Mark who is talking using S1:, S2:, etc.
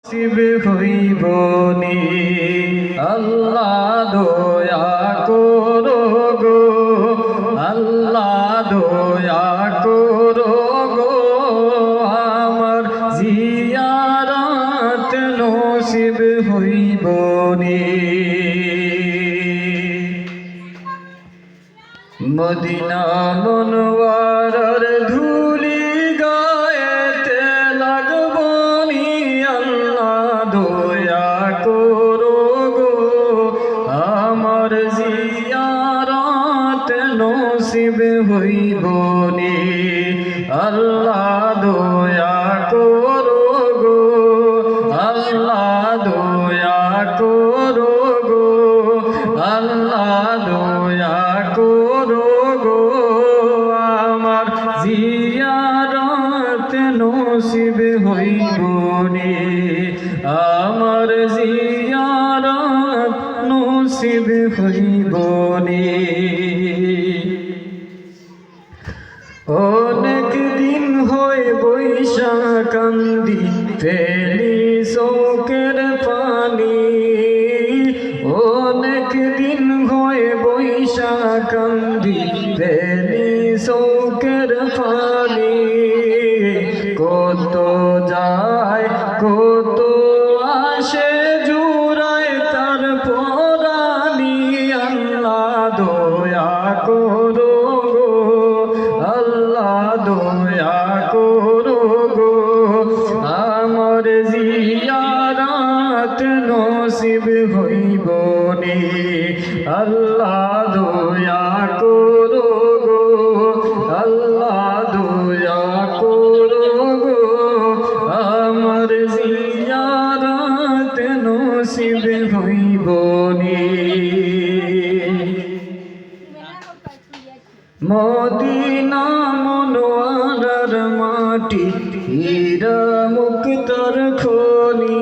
S1: শিব হইব নি। আল্লাহ দয়া করো গো, আল্লাহ দয়া করো গো, আমার জিয়ারত নসিব হইব নি। মদিনা মনওয়ারার ধুলি গায়েতে লাগব নি। আল্লাহ দয়া করো গো, আমার জিয়ারত নসিব হইব নি। আল্লাহ দয়া করো গো, আল্লাহ দয়া করো গো, আল্লাহ দয়া করো গো, আমার জিয়ারত নসিব হইব নি। আমার জিয়ারত নসিব হইব নি। অনেক দিন হয় বৈশা কান্দি, ফেলি চোখের পানি। অনেক দিন হয় বৈশা কান্দি, ফেলি চোখের পানি। কত যায় কত আসে জুড়ায় তার পরানি। আল্লাহ দয়া করো গো, আল্লাহ দয়া করো গো, আমার জিয়ারত নসিব হইব নি। আল্লাহ দয়া করো গো, আল্লাহ দয়া করো গো, আমার জিয়ারত নসিব হইব নি। মদিনা মনোয়ারার মাটি, হীরা মুক্তার খনি।